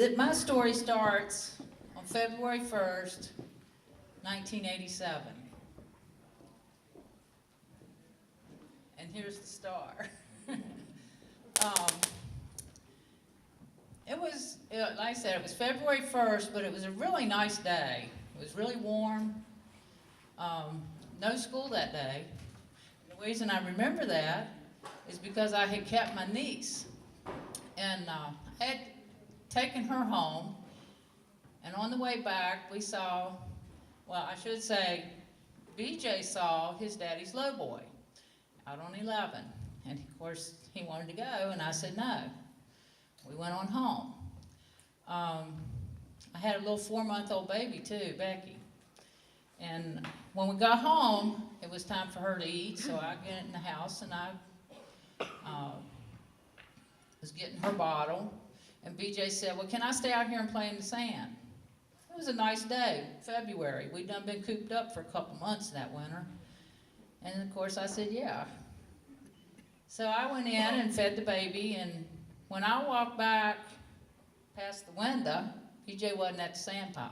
My story starts on February 1st, 1987. And here's the star. Like I said, it was February 1st, but it was a really nice day. It was really warm. No school that day. The reason I remember that is because I had kept my niece. And I had taken her home. And on the way back, we saw, well, I should say, BJ saw his daddy's lowboy out on 11. And of course, he wanted to go, and I said no. We went on home. I had a little 4-month-old baby too, Becky. And when we got home, it was time for her to eat, so I get in the house and I was getting her bottle. And BJ said, well, can I stay out here and play in the sand? It was a nice day, February. We'd done been cooped up for a couple months that winter. And of course I said, yeah. So I went in and fed the baby, and when I walked back past the window, BJ wasn't at the sand pile.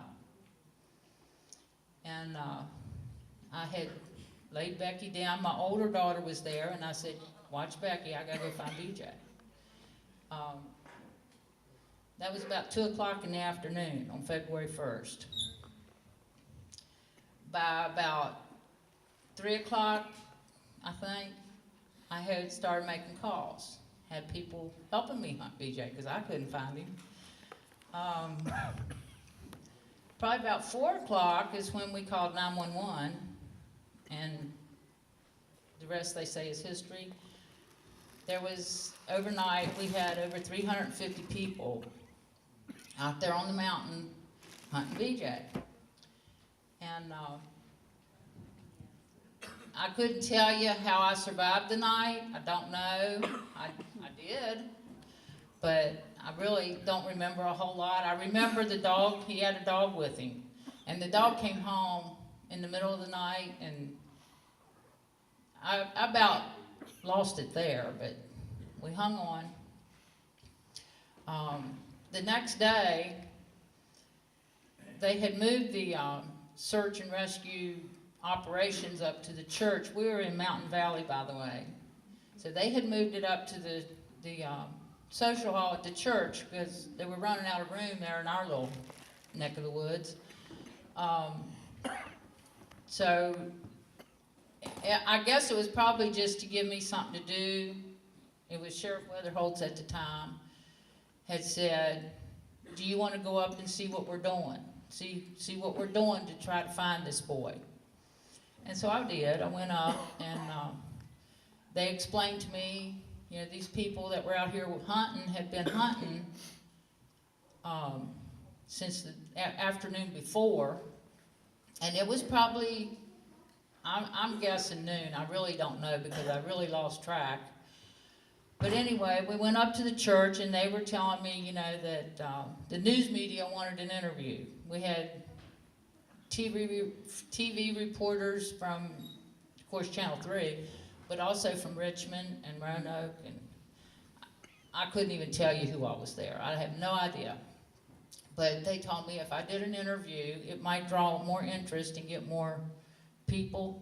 And I had laid Becky down. My older daughter was there, and I said, watch Becky, I gotta go find BJ. That was about 2 o'clock in the afternoon on February 1st. By about 3 o'clock, I think, I had started making calls. Had people helping me hunt BJ because I couldn't find him. Probably about 4 o'clock is when we called 911, and the rest they say is history. There was, overnight, we had over 350 people out there on the mountain hunting BJ. And I couldn't tell you how I survived the night. I don't know. I did. But I really don't remember a whole lot. I remember the dog. He had a dog with him. And the dog came home in the middle of the night, and I about lost it there, but we hung on. The next day, they had moved the search and rescue operations up to the church. We were in Mountain Valley, by the way. So they had moved it up to the social hall at the church because they were running out of room there in our little neck of the woods. So I guess it was probably just to give me something to do. It was Sheriff Weatherholtz at the time had said, do you want to go up and see what we're doing? See what we're doing to try to find this boy. And so I did. I went up, and they explained to me, you know, these people that were out here hunting had been hunting since the afternoon before, and it was probably, I'm guessing noon. I really don't know because I really lost track. But anyway, we went up to the church, and they were telling me, you know, that the news media wanted an interview. We had TV reporters from, of course, Channel 3, but also from Richmond and Roanoke, and I couldn't even tell you who I was there. I have no idea. But they told me if I did an interview, it might draw more interest and get more people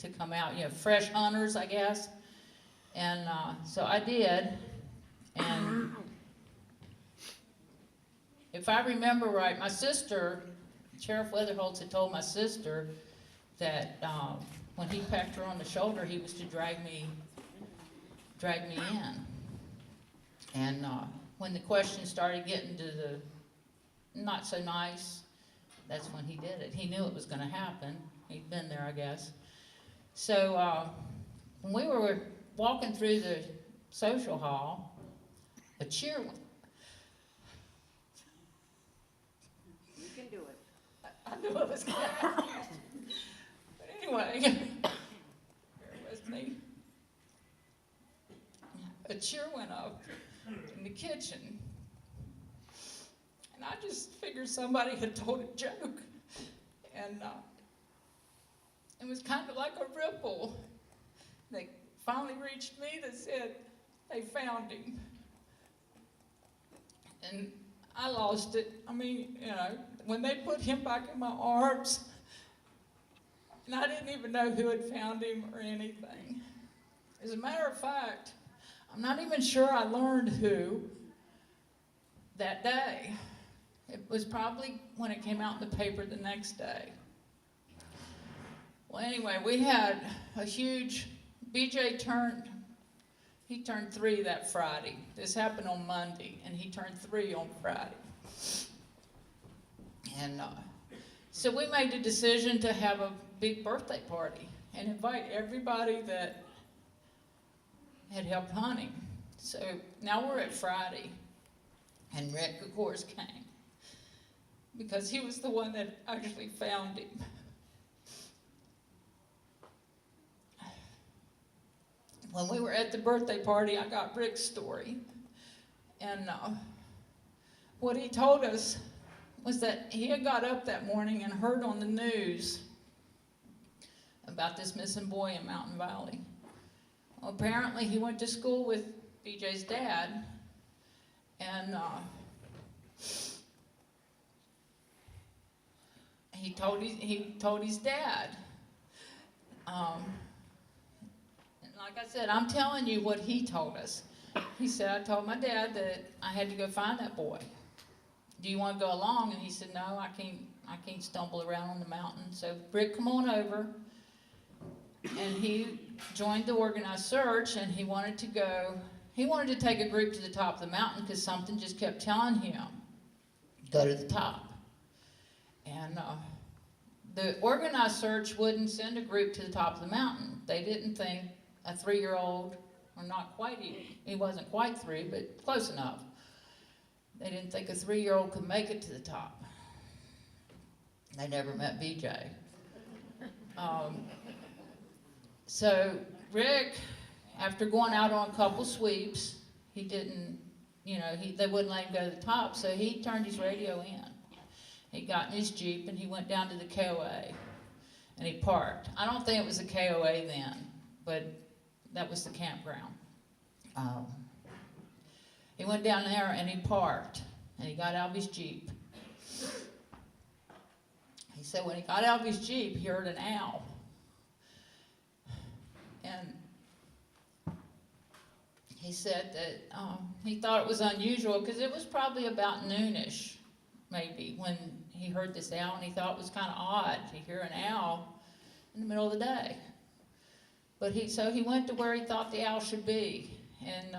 to come out, you know, fresh hunters, I guess. And so I did, and if I remember right, my sister, Sheriff Weatherholtz had told my sister that when he pecked her on the shoulder, he was to drag me in. And when the questions started getting to the not so nice, that's when he did it. He knew it was going to happen. He'd been there, I guess. So when we were walking through the social hall, a cheer went. You can do it. I knew it was going to happen. But anyway, bear with me. A cheer went up in the kitchen, and I just figured somebody had told a joke, and it was kind of like a ripple. They finally reached me that said they found him. And I lost it. I mean, when they put him back in my arms, and I didn't even know who had found him or anything. As a matter of fact, I'm not even sure I learned who that day. It was probably when it came out in the paper the next day. Well, anyway, we had a huge, BJ turned 3 that Friday. This happened on Monday, and he turned 3 on Friday. And so we made the decision to have a big birthday party and invite everybody that had helped hunt him. So now we're at Friday, and Rick, of course, came because he was the one that actually found him. When we were at the birthday party, I got Rick's story, and what he told us was that he had got up that morning and heard on the news about this missing boy in Mountain Valley. Well, apparently he went to school with BJ's dad, and he told his dad. And like I said, I'm telling you what he told us. He said, I told my dad that I had to go find that boy. Do you want to go along? And he said, no, I can't stumble around on the mountain. So Rick, come on over. And he joined the organized search, and he wanted to take a group to the top of the mountain because something just kept telling him, go to the top. And the organized search wouldn't send a group to the top of the mountain. They didn't think a 3-year-old, or not quite, he wasn't quite 3, but close enough. They didn't think a 3-year-old could make it to the top. They never met BJ. So Rick, after going out on a couple sweeps, he didn't, they wouldn't let him go to the top, so he turned his radio in. He got in his Jeep and he went down to the KOA, and he parked. I don't think it was a KOA then, but that was the campground. He went down there and he parked, and he got out of his Jeep. He said when he got out of his Jeep, he heard an owl. And he said that he thought it was unusual because it was probably about noonish, maybe, when he heard this owl, and he thought it was kind of odd to hear an owl in the middle of the day. But so he went to where he thought the owl should be, and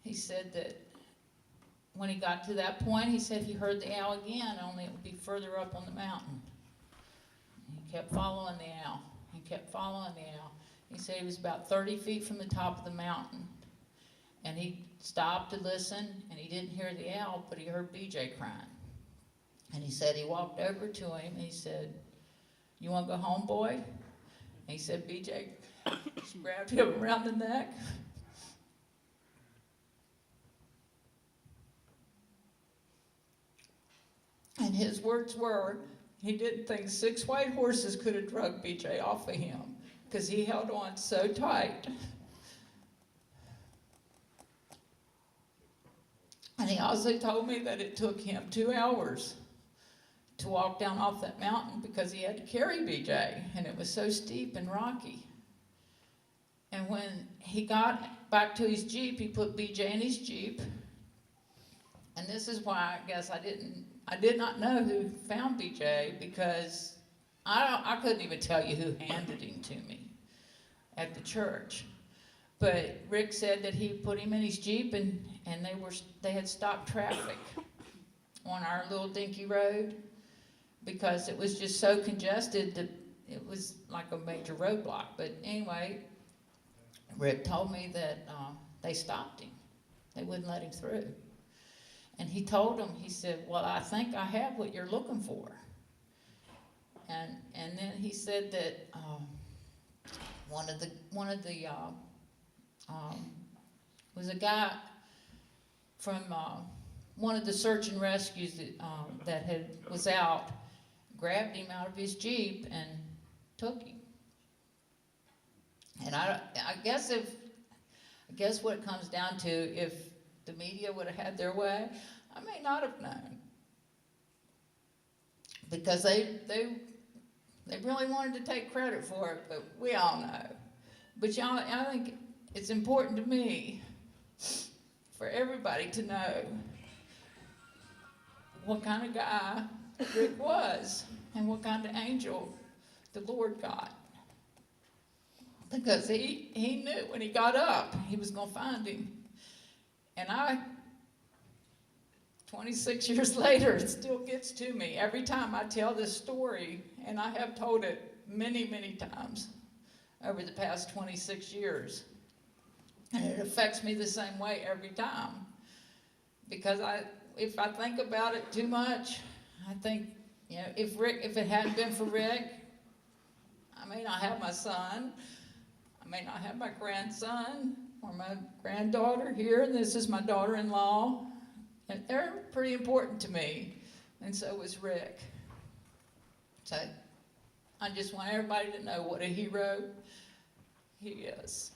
he said that when he got to that point, he said he heard the owl again, only it would be further up on the mountain. He kept following the owl. He kept following the owl. He said he was about 30 feet from the top of the mountain, and he stopped to listen, and he didn't hear the owl, but he heard BJ crying. And he said he walked over to him, and he said, you want to go home, boy? And he said BJ grabbed him around the neck. And his words were, he didn't think 6 white horses could have drugged BJ off of him because he held on so tight. And he also told me that it took him 2 hours to walk down off that mountain because he had to carry BJ, and it was so steep and rocky. And when he got back to his Jeep, he put BJ in his Jeep. And this is why I guess I did not know who found BJ, because I couldn't even tell you who handed him to me at the church. But Rick said that he put him in his Jeep, and they had stopped traffic on our little dinky road because it was just so congested that it was like a major roadblock. But anyway, Rick told me that they stopped him. They wouldn't let him through. And he told them, he said, well, I think I have what you're looking for. And then he said that was a guy from one of the search and rescues that was out, grabbed him out of his Jeep and took him. And I guess what it comes down to, if the media would have had their way, I may not have known. Because they really wanted to take credit for it, but we all know. But y'all, I think it's important to me for everybody to know what kind of guy Rick was and what kind of angel the Lord got. Because he knew when he got up, he was going to find him. And 26 years later, it still gets to me every time I tell this story, and I have told it many, many times over the past 26 years. And it affects me the same way every time. Because if I think about it too much, I think, if it hadn't been for Rick, I may not have my son, I may not have my grandson or my granddaughter here, and this is my daughter-in-law. And they're pretty important to me, and so was Rick. So I just want everybody to know what a hero he is.